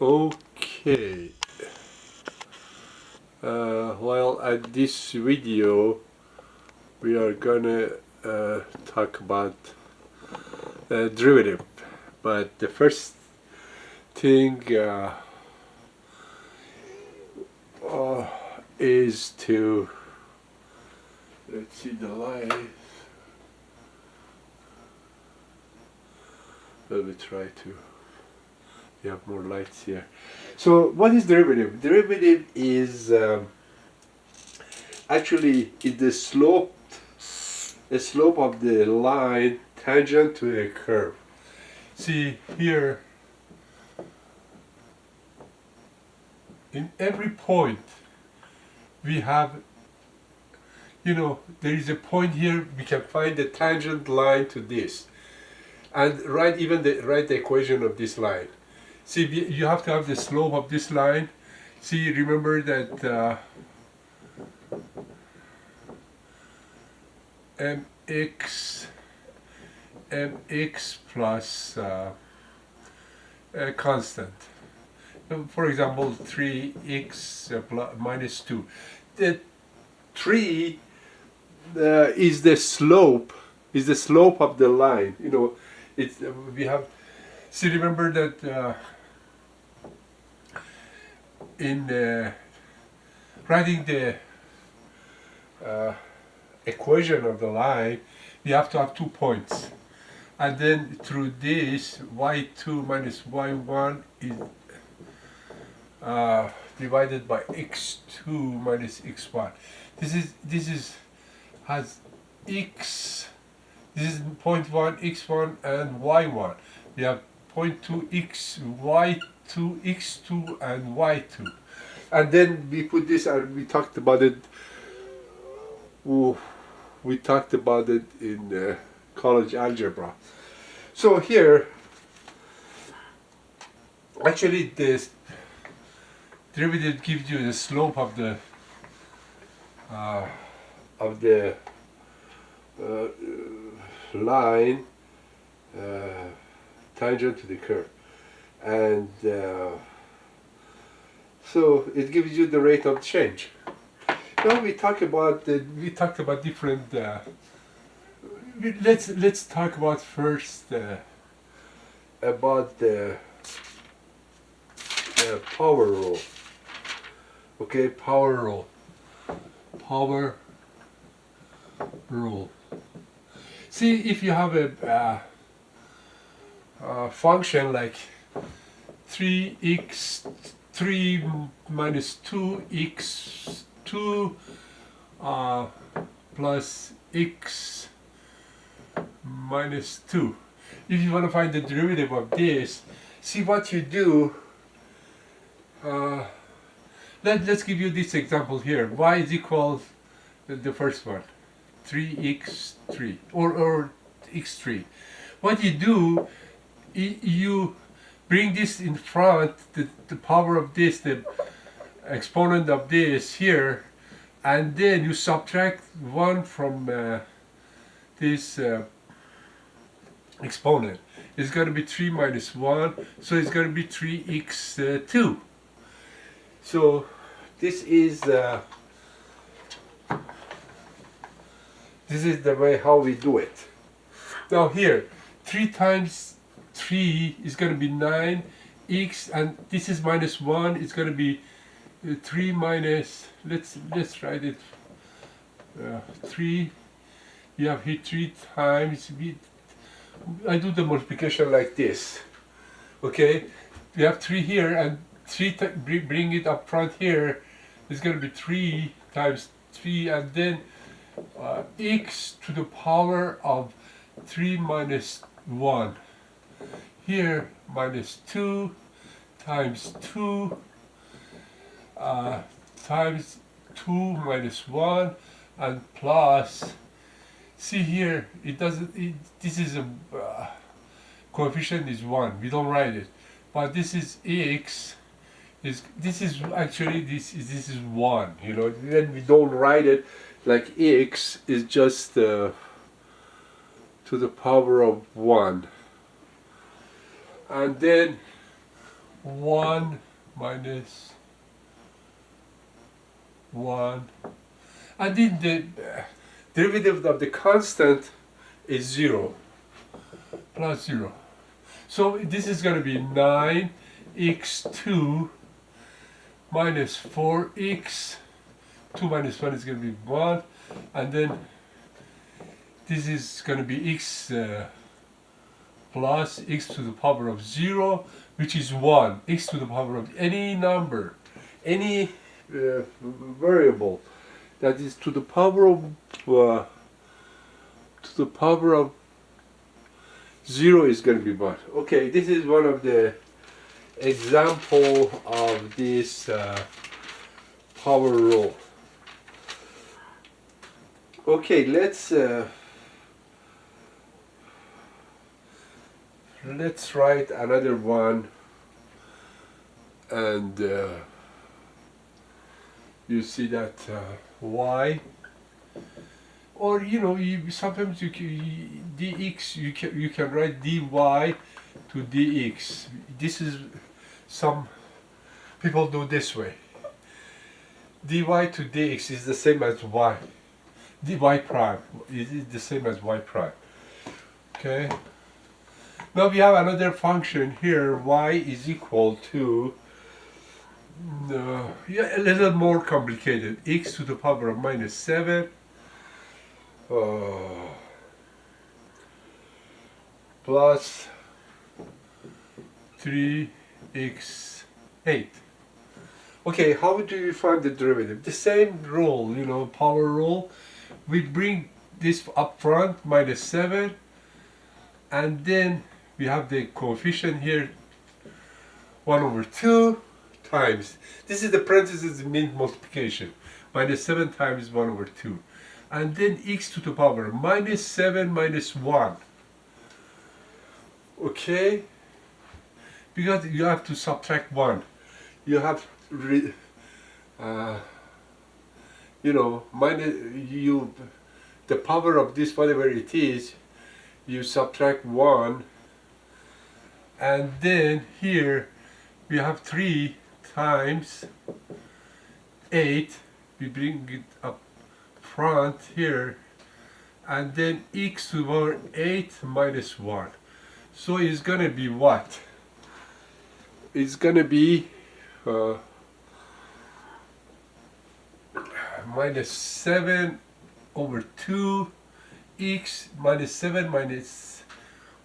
Okay, well, at this video we are gonna talk about derivative, but the first thing is to, let's see the light. Let me try to have more lights here. So what is derivative? Derivative is actually is the slope of the line tangent to a curve. See here, in every point we have, there is a point here, we can find the tangent line to this and write the equation of this line. See, you have to have the slope of this line. See, remember that mx plus a constant. For example, 3x minus 2. The 3 is the slope of the line. It's we have. See, remember that in writing the equation of the line, we have to have 2 points, and then through this y2 minus y1 is divided by x2 minus x1. This is has x. This is point 1 x1 and y1. We have point 2 x y2 x2 and y2, and then we put this, and we talked about it. We talked about it in college algebra. So here, actually, this derivative gives you the slope of the line tangent to the curve, and so it gives you the rate of change. Now we talked about different. Let's talk about first about the power rule. Okay, power rule. See, if you have a function like 3 minus 2x2 plus x minus 2. If you want to find the derivative of this, see what you do. Let's give you this example here. Y is equal the first one, 3x3 or x3. What you do, you bring this in front, the power of this, the exponent of this here, and then you subtract 1 from this exponent. It's going to be 3 minus 1, so it's going to be 3x2. So this is the way how we do it. Now here, 3 times 3 is going to be 9x, and this is minus 1. It's going to be 3 minus. Let's write it. 3. You have here 3 times. I do the multiplication like this. Okay, we have 3 here, and 3 bring it up front here. It's going to be 3 times 3, and then x to the power of 3 minus 1. Here, minus 2 times 2 times 2 minus 1, and plus. See here, it doesn't. This is a coefficient is 1. We don't write it, but this is x. This is actually this is 1. Then we don't write it like x is just to the power of 1. And then 1 minus 1, and then the derivative of the constant is 0 plus 0. So this is going to be 9x2 minus 4x. 2 minus 1 is going to be 1, and then this is going to be x plus x to the power of 0, which is 1. X to the power of any number, any variable that is to the power of 0 is going to be 1. Okay, this is one of the example of this power rule. Okay, let's write another one, and you see that y, or sometimes dx, you can write dy to dx. This is, some people do this way. Dy to dx is the same as y. Dy prime is the same as y prime. Okay. Now we have another function here. Y is equal to a little more complicated. X to the power of minus 7 plus 3x8. Okay, how do you find the derivative? The same rule, power rule. We bring this up front, minus 7, and then we have the coefficient here, 1 over 2 times. This is the parentheses mean multiplication. Minus 7 times 1 over 2. And then x to the power minus 7 minus 1. Okay? Because you have to subtract 1. You have the power of this, whatever it is, you subtract 1, and then here we have 3 times 8, we bring it up front here, and then x to the power 8 minus 1. So it's gonna be what? It's gonna be minus 7 over 2 x minus 7 minus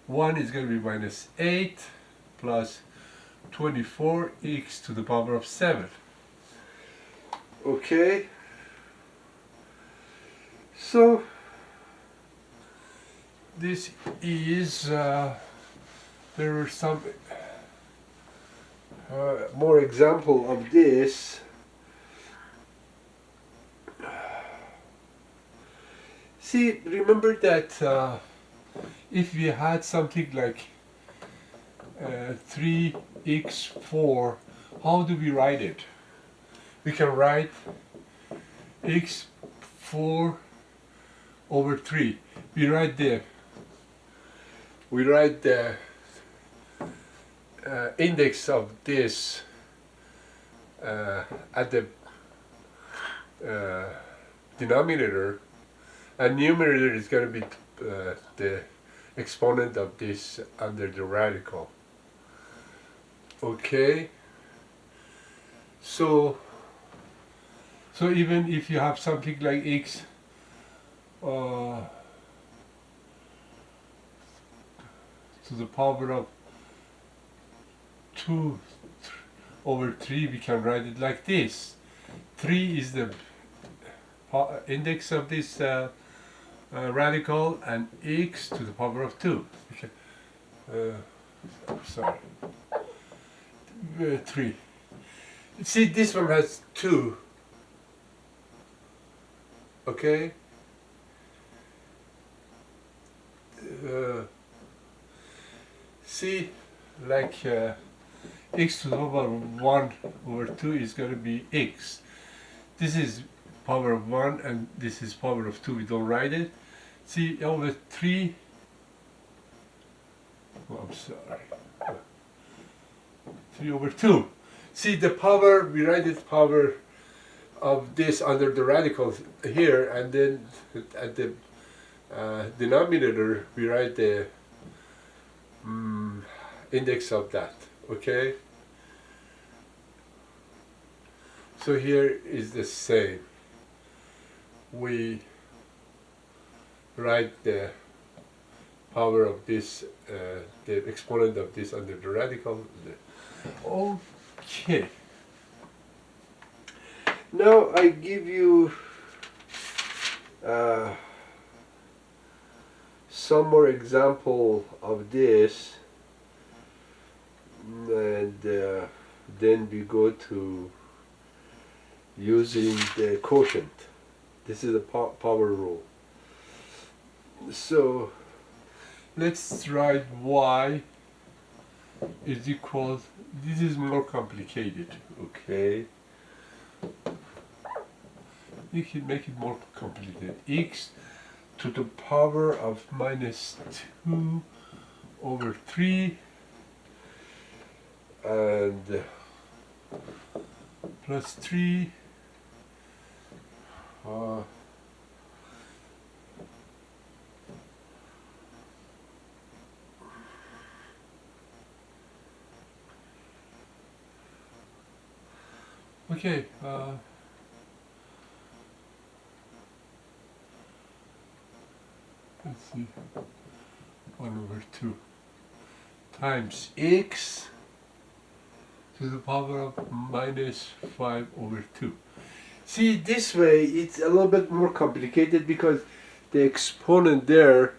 1 is going to be minus 8 plus 24 x to the power of 7. Okay, so this is there are some more example of this. See, remember that if we had something like 3x4, how do we write it? We can write x4 over 3. We write the index of this at the denominator, and numerator is going to be the exponent of this under the radical. Okay, so even if you have something like x to the power of 2 over 3, we can write it like this. 3 is the index of this radical, and x to the power of 2. Okay. Sorry. 3. See, this one has 2. Okay. See, like x to the power of 1 over 2 is going to be x. This is power of 1 and this is power of 2. We don't write it. See, over 3. Oh, I'm sorry. 3 over 2. See the power, we write the power of this under the radical here, and then at the denominator we write the index of that, okay? So here is the same. We write the power of this, the exponent of this under the radical. Okay. Now I give you some more example of this, and then we go to using the quotient. This is the power rule. So let's write y is equal, this is more complicated, okay? You can make it more complicated. X to the power of minus 2 over 3 and plus 3 okay, let's see, 1 over 2 times x to the power of minus 5 over 2. See, this way it's a little bit more complicated because the exponent there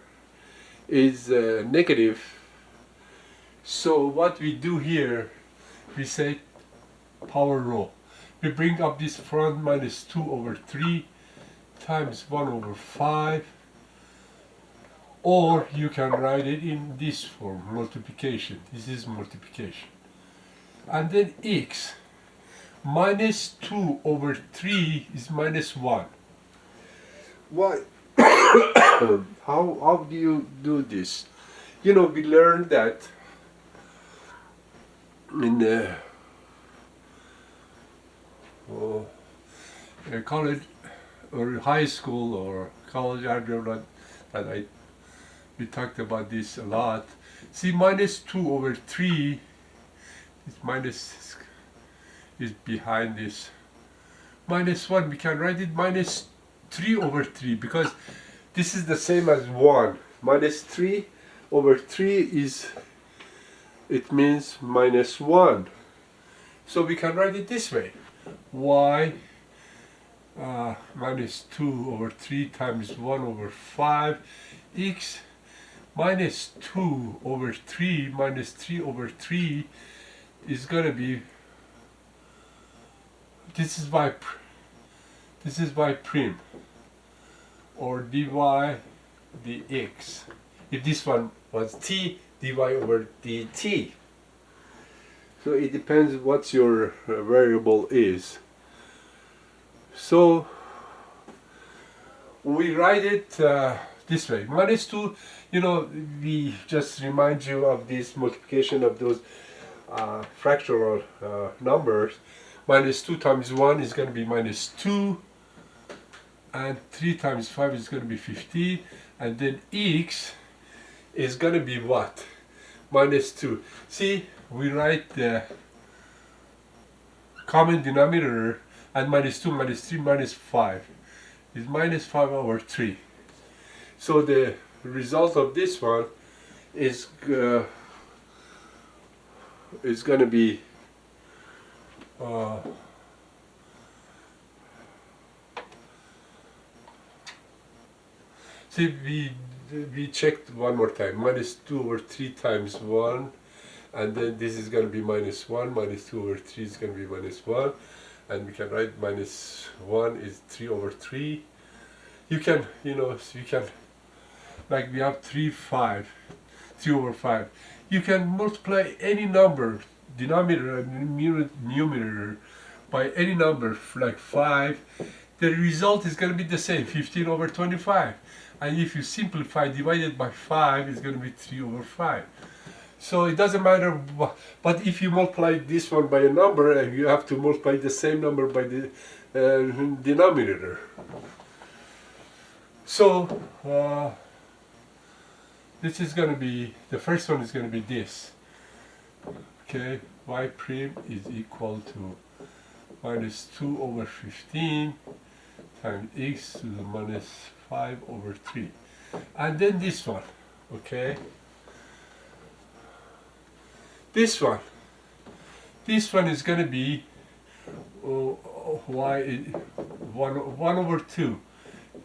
is negative. So what we do here, we say power row. We bring up this front minus 2 over 3 times 1 over 5, or you can write it in this form, multiplication. This is multiplication. And then x minus 2 over 3 is minus 1. Why? How do you do this? You know, we learned that in the college or high school or college algebra, that we talked about this a lot. See, minus 2 over 3 is minus is behind this. Minus 1, we can write it minus 3 over 3 because this is the same as 1. Minus 3 over 3 is, it means minus 1. So we can write it this way. Y minus 2 over 3 times 1 over 5 x minus 2 over 3 minus 3 over 3 is going to be, this is y prime, or dy dx. If this one was t, dy over dt. So it depends what your variable is. So we write it this way. Minus 2, you know, we just remind you of this multiplication of those fractional numbers. Minus 2 times 1 is going to be minus 2, and 3 times 5 is going to be 15, and then x is going to be what? Minus 2. See, we write the common denominator, and minus 2 minus 3 minus 5 is minus 5 over 3. So the result of this one is going to be see, we checked one more time. Minus 2 over 3 times 1, and then this is going to be minus 1. Minus 2 over 3 is going to be minus 1, and we can write minus 1 is 3 over 3. You can, you know, you can, like we have 3 over 5. You can multiply any number, denominator and numerator, by any number, like 5. The result is going to be the same, 15 over 25. And if you simplify, divided by 5, it's going to be 3 over 5. So it doesn't matter, but if you multiply this one by a number, you have to multiply the same number by the denominator. So this is going to be, the first one is going to be this. Okay, y prime is equal to minus 2 over 15 times x to the minus 5 over 3. And then this one, okay? This one is going to be y is 1 over 2,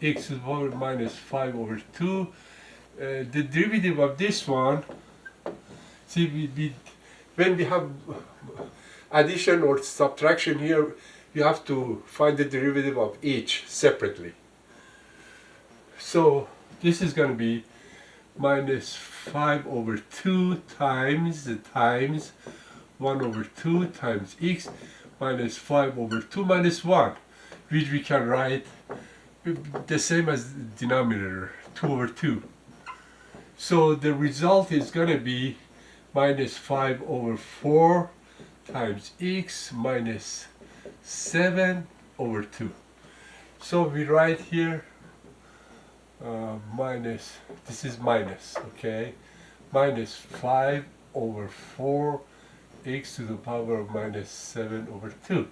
x to the power minus 5 over 2. The derivative of this one, see, when we have addition or subtraction here, you have to find the derivative of each separately. So this is going to be minus 5 over 2 times 1 over 2 times x minus 5 over 2 minus 1, which we can write the same as the denominator, 2 over 2. So the result is going to be minus 5 over 4 times x minus 7 over 2. So we write here minus, this is minus, okay, minus 5 over 4 x to the power of minus 7 over 2.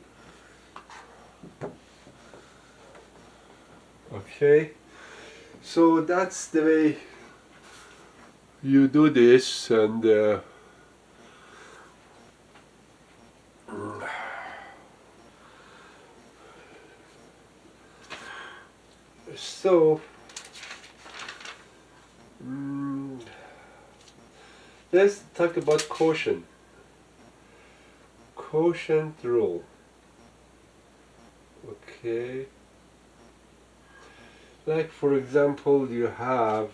Okay, so that's the way you do this. And so let's talk about quotient rule. Okay, like for example, you have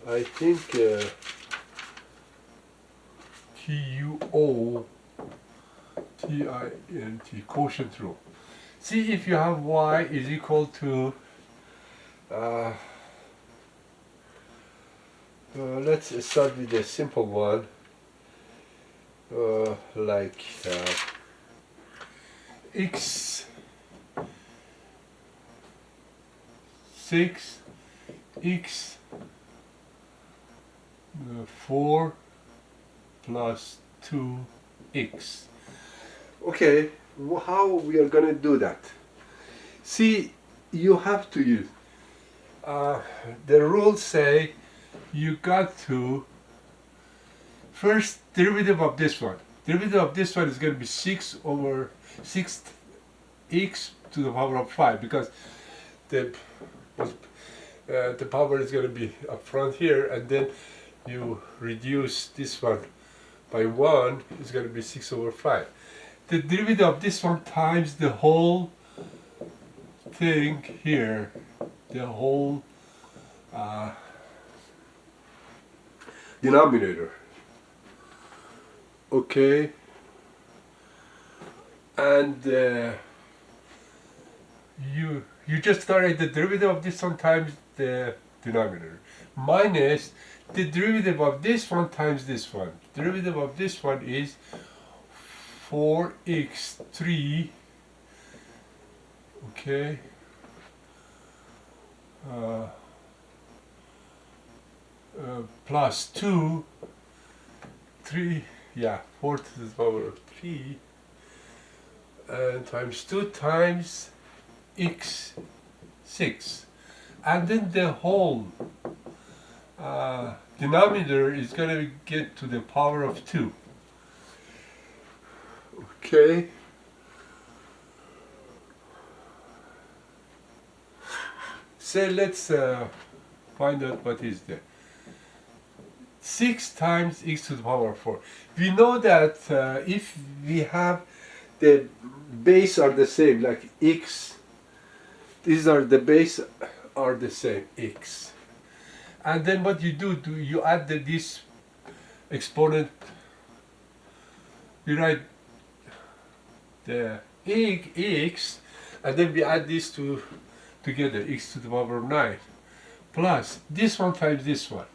I think Q-O-T-I-N-T, quotient rule. See, if you have y is equal to let's start with a simple one, like x 6, x 4 plus 2x. Okay, how we are going to do that? See, you have to use the rules say you got to first derivative of this one. Derivative of this one is going to be 6 over 6 x to the power of 5, because the power is going to be up front here, and then you reduce this one by 1, is going to be 6 over 5. The derivative of this one times the whole thing here, the whole denominator. Okay, and you just write the derivative of this one times the denominator minus the derivative of this one times this one. Derivative of this one is 4x3, okay, plus 2, 3, yeah, 4 to the power of 3, and times 2 times x 6, and then the whole denominator is going to get to the power of 2. Okay, so let's find out what is the 6 times x to the power of 4. We know that if we have the base are the same, like x, these are the base are the same, x, And then what you do, you add this exponent, you write the x, and then we add these two together, x to the power of 9, plus this one times this one.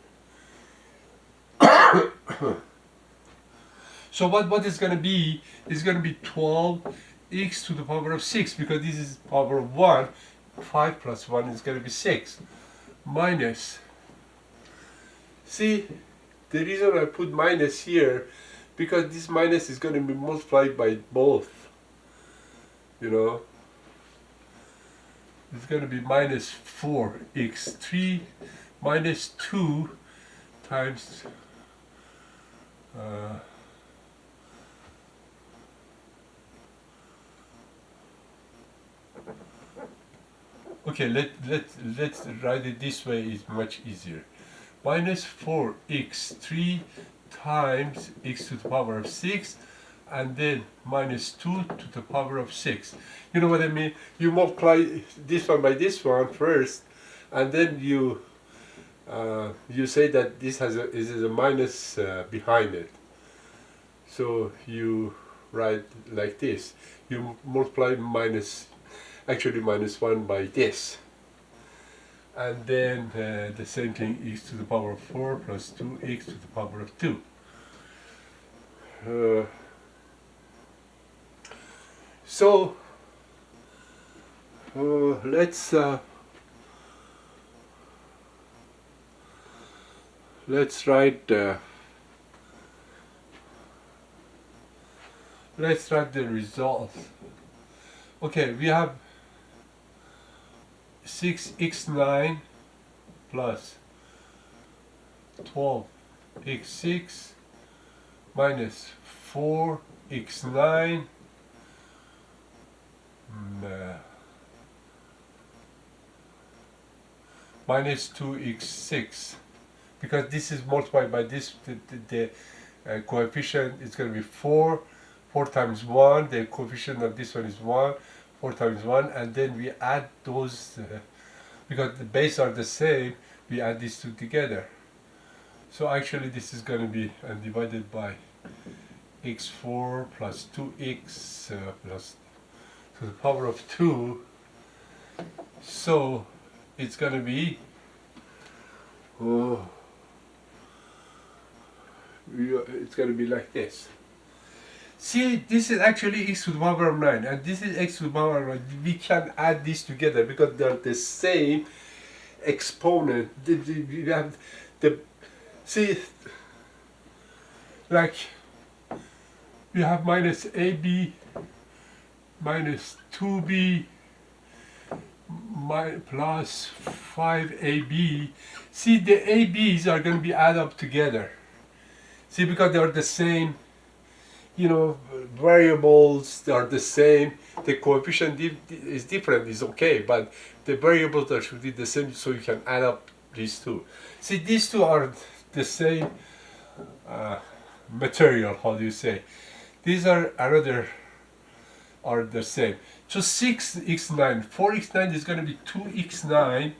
So what is going to be is going to be 12 x to the power of 6, because this is power of 1. 5 plus 1 is going to be 6, minus, see, the reason I put minus here, because this minus is going to be multiplied by both, you know. It's going to be minus 4x, 3 minus 2 times okay, let's write it this way, is much easier. Minus 4x, 3 times x to the power of 6, and then minus 2 to the power of 6. You know what I mean? You multiply this one by this one first, and then you say that this has is a minus behind it. So you write like this. You multiply actually minus 1 by this. And then the same thing, x to the power of 4 plus 2x to the power of 2. So let's write the results. Okay, we have 6x9 plus 12x6 minus 4x9 minus 2x6, because this is multiplied by this, the coefficient is going to be 4 times 1, the coefficient of this one is 1, 4 times 1, and then we add those, because the base are the same, we add these two together. So actually this is going to be divided by x4 plus 2x plus to the power of 2. So it's going to be it's going to be like this. See, this is actually x to the power of 9, and this is x to the power of 9. We can add these together because they're the same exponent. We have the, see, like we have minus ab minus 2b plus 5ab. See, the ab's are going to be added up together. See, because they are the same, you know, variables, they are the same. The coefficient is different, is okay, but the variables that should be the same, so you can add up these two. See, these two are the same material, how do you say? These are the same. So 6x9, 4x9 is going to be 2x9,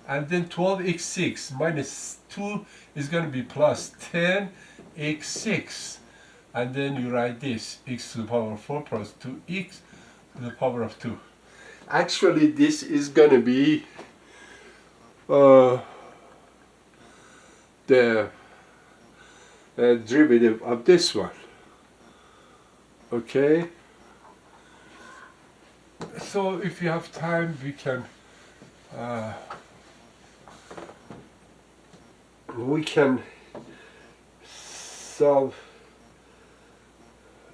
and then 12x6 minus 2 is going to be plus 10x6. And then you write this, x to the power of 4 plus 2x to the power of 2. Actually, this is going to be the derivative of this one. Okay? So if you have time, we can solve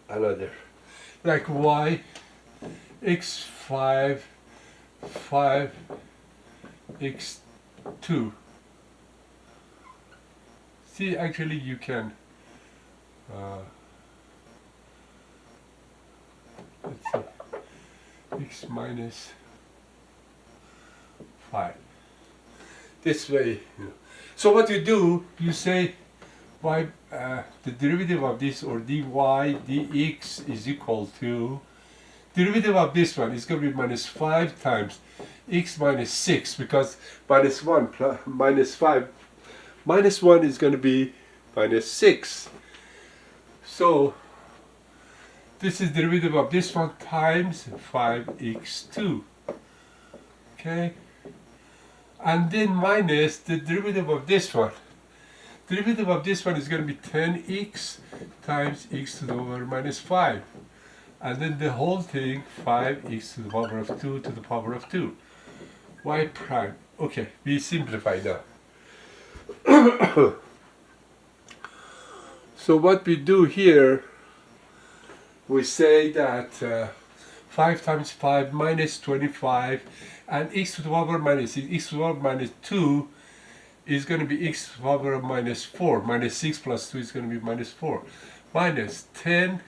another, like y x5 5 x2. See, actually you can let's see, x minus 5 this way, you know. So what you do, you say y, the derivative of this, or dy dx, is equal to derivative of this one is going to be minus 5 times x minus 6, because minus 1 plus minus 5 minus 1 is going to be minus 6. So this is derivative of this one times 5x2. Okay, and then minus the derivative of this one. Derivative of this one is going to be 10x times x to the power minus 5. And then the whole thing 5x to the power of 2 to the power of 2. Y prime. Okay, we simplify now. So what we do here, we say that 5 times 5 minus 25, and x to the power minus x to the power minus 2 is going to be x to the power of minus 4. Minus 6 plus 2 is going to be minus 4. Minus 10,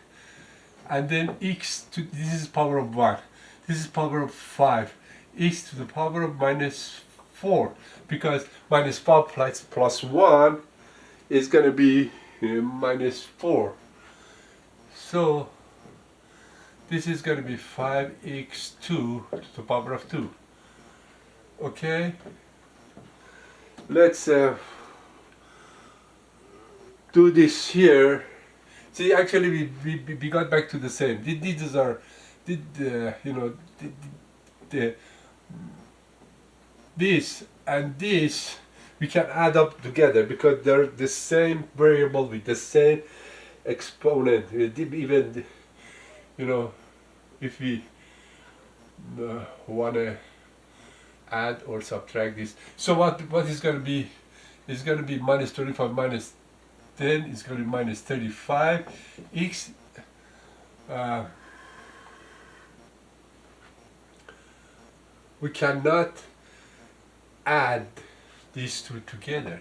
and then x to, this is power of 1. This is power of 5. X to the power of minus 4. Because minus 5 plus 1 is going to be minus 4. So this is going to be 5x2 to the power of 2. Okay? Let's do this here. See, actually we got back to the same. These are, this and this we can add up together because they're the same variable with the same exponent. Even, if we want to add or subtract this. So what is going to be? Is going to be minus 25 minus 10 is going to be minus 35. X we cannot add these two together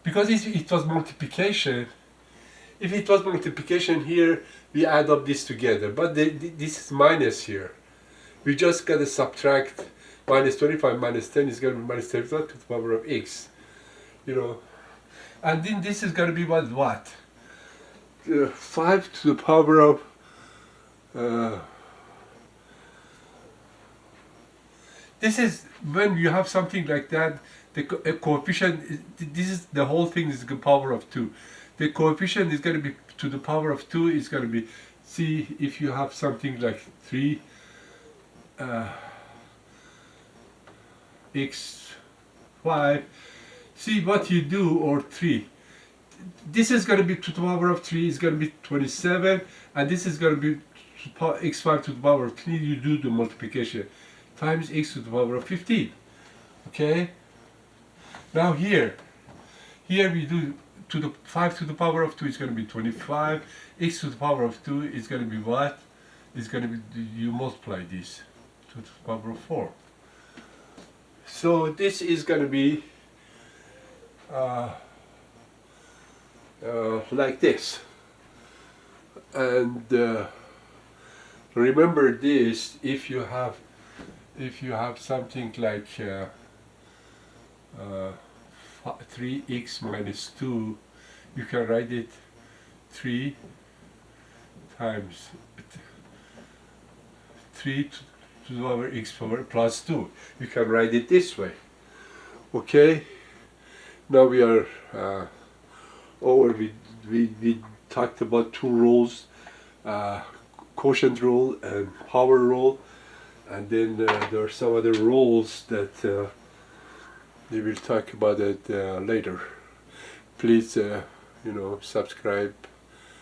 because it was multiplication. If it was multiplication here, we add up this together, but this is minus here. We just got to subtract minus 25 minus 10 is going to be minus 35 to the power of x. And then this is going to be what? 5 to the power of this is when you have something like that, the coefficient, this is the whole thing is the power of 2. The coefficient is going to be to the power of 2 is going to be, see, if you have something like 3 x5, see what you do, or 3. This is going to be to the power of 3 is going to be 27, and this is going to be x5 to the power of 3. You do the multiplication times x to the power of 15. Okay. Now here we do to the 5 to the power of 2 is going to be 25. X to the power of 2 is going to be what? It's going to be, you multiply this to the power of 4. So this is going to be like this. And remember this, if you have something like 3x minus 2, you can write it 3 times 3 to the power x power plus 2. You can write it this way. Okay, now we are over. We talked about two rules, quotient rule and power rule, and then there are some other rules that we will talk about it later. Please subscribe